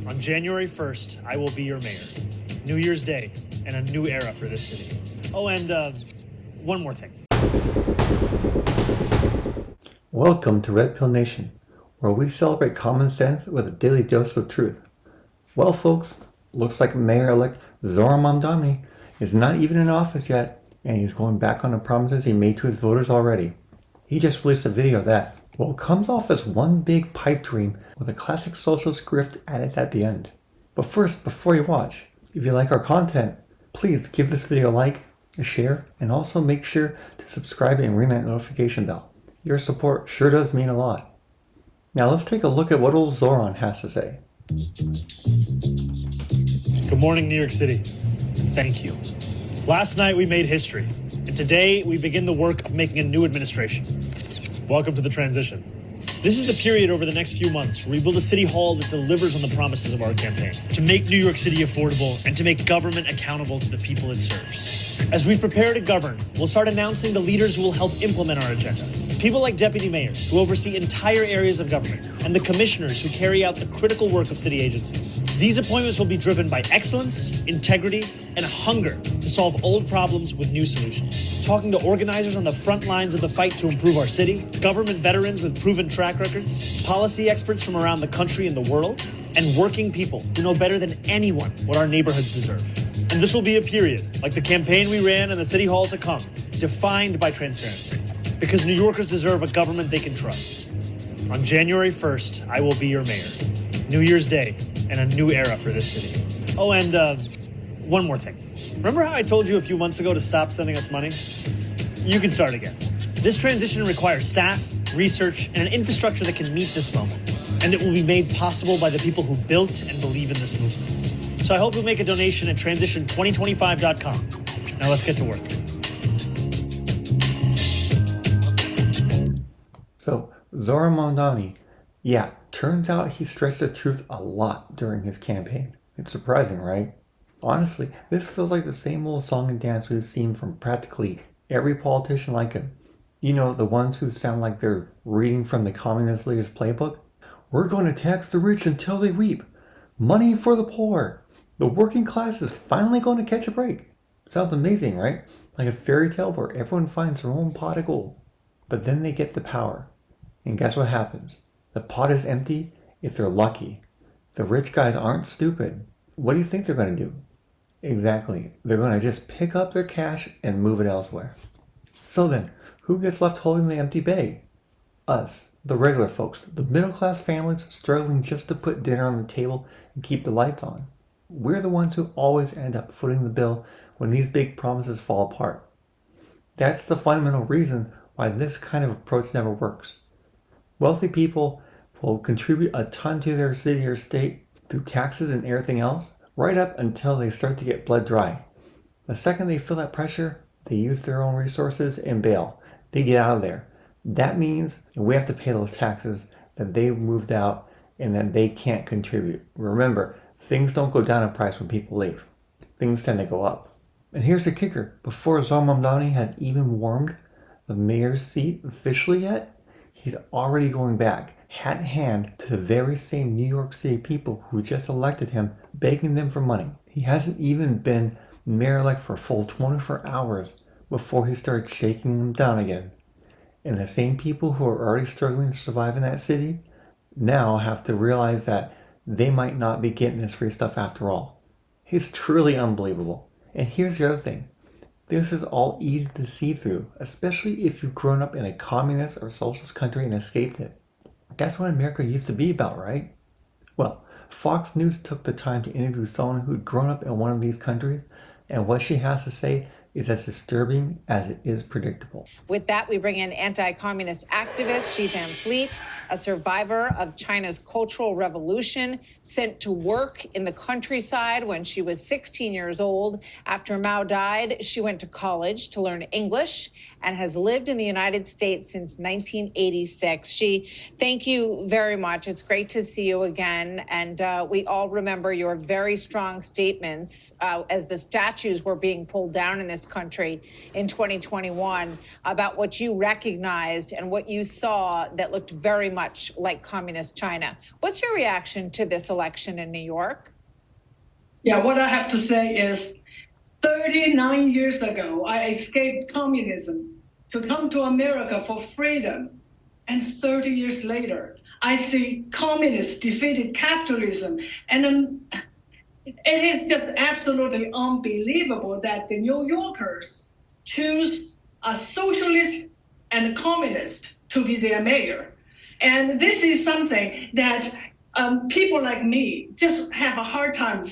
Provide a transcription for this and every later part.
On January 1st, I will be your mayor. New Year's Day and a new era for this city. Oh, and one more thing. Welcome to Red Pill Nation, where we celebrate common sense with a daily dose of truth. Well, folks, looks like Mayor-elect Zohran Mamdani is not even in office yet, and he's going back on the promises he made to his voters already. He just released a video that, well, comes off as one big pipe dream with a classic socialist grift added at the end. But first, before you watch, if you like our content, please give this video a like, a share, and also make sure to subscribe and ring that notification bell. Your support sure does mean a lot. Now let's take a look at what old Zohran has to say. Good morning, New York City. Thank you. Last night we made history, and today we begin the work of making a new administration. Welcome to the transition. This is the period over the next few months where we build a city hall that delivers on the promises of our campaign, to make New York City affordable and to make government accountable to the people it serves. As we prepare to govern, we'll start announcing the leaders who will help implement our agenda. People like deputy mayors who oversee entire areas of government and the commissioners who carry out the critical work of city agencies. These appointments will be driven by excellence, integrity, and hunger to solve old problems with new solutions. Talking to organizers on the front lines of the fight to improve our city, government veterans with proven track records, policy experts from around the country and the world, and working people who know better than anyone what our neighborhoods deserve. And this will be a period, like the campaign we ran and the city hall to come, defined by transparency. Because New Yorkers deserve a government they can trust. On January 1st, I will be your mayor. New Year's Day and a new era for this city. Oh, and one more thing. Remember how I told you a few months ago to stop sending us money? You can start again. This transition requires staff, research, and an infrastructure that can meet this moment. And it will be made possible by the people who built and believe in this movement. So I hope you'll make a donation at transition2025.com. Now let's get to work. So, Zohran Mamdani, yeah, turns out he stretched the truth a lot during his campaign. It's surprising, right? Honestly, this feels like the same old song and dance we've seen from practically every politician like him. You know, the ones who sound like they're reading from the communist leader's playbook. We're going to tax the rich until they weep. Money for the poor. The working class is finally going to catch a break. Sounds amazing, right? Like a fairy tale where everyone finds their own pot of gold. But then they get the power. And guess what happens? The pot is empty if they're lucky. The rich guys aren't stupid. What do you think they're going to do? Exactly. They're going to just pick up their cash and move it elsewhere. So then, who gets left holding the empty bag? Us, the regular folks, the middle-class families struggling just to put dinner on the table and keep the lights on. We're the ones who always end up footing the bill when these big promises fall apart. That's the fundamental reason why this kind of approach never works. Wealthy people will contribute a ton to their city or state through taxes and everything else, right up until they start to get blood dry. The second they feel that pressure, they use their own resources and bail. They get out of there. That means we have to pay those taxes that they moved out and that they can't contribute. Remember, things don't go down in price when people leave. Things tend to go up. And here's the kicker. Before Zohran Mamdani has even warmed the mayor's seat officially yet, he's already going back, hat in hand, to the very same New York City people who just elected him, begging them for money. He hasn't even been mayor-elect for a full 24 hours before he started shaking them down again. And the same people who are already struggling to survive in that city now have to realize that they might not be getting this free stuff after all. He's truly unbelievable. And here's the other thing. This is all easy to see through, especially if you've grown up in a communist or socialist country and escaped it. That's what America used to be about, right? Well, Fox News took the time to interview someone who'd grown up in one of these countries, and what she has to say is as disturbing as it is predictable. With that, we bring in anti-communist activist Xi Van Fleet, a survivor of China's Cultural Revolution, sent to work in the countryside when she was 16 years old. After Mao died, she went to college to learn English and has lived in the United States since 1986. Xi, thank you very much. It's great to see you again. And we all remember your very strong statements as the statues were being pulled down in this this country in 2021 about what you recognized and what you saw that looked very much like communist China. What's your reaction to this election in New York? Yeah, what I have to say is 39 years ago, I escaped communism to come to America for freedom. And 30 years later, I see communists defeated capitalism. And it is just absolutely unbelievable that the New Yorkers choose a socialist and a communist to be their mayor. And this is something that people like me just have a hard time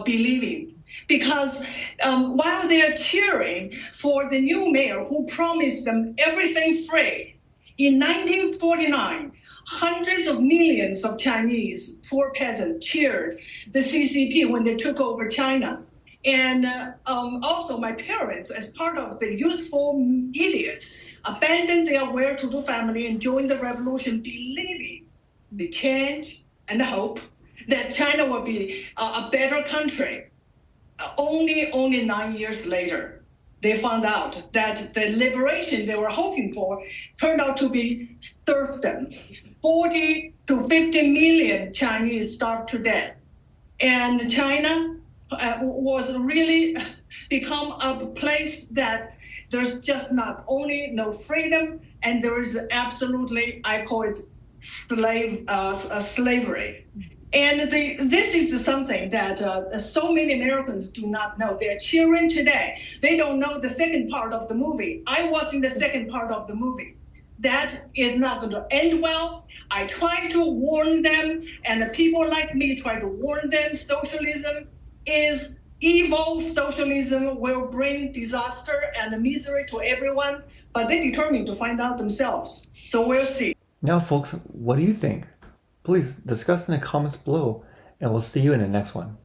believing. Because while they are cheering for the new mayor who promised them everything free, in 1949, hundreds of millions of Chinese poor peasants cheered the CCP when they took over China. And also my parents, as part of the useful idiot, abandoned their well-to-do family and joined the revolution, believing the change and the hope that China will be a better country. Only 9 years later, they found out that the liberation they were hoping for turned out to be serfdom. 40 to 50 million Chinese starved to death. And China was really become a place that there's just not only no freedom, and there is absolutely, I call it slavery. And this is something that so many Americans do not know. They're cheering today. They don't know the second part of the movie. I was in the second part of the movie. That is not going to end well. I try to warn them, and people like me try to warn them. Socialism is evil. Socialism will bring disaster and misery to everyone, but they're determined to find out themselves. So we'll see. Now, folks, what do you think? Please discuss in the comments below, and we'll see you in the next one.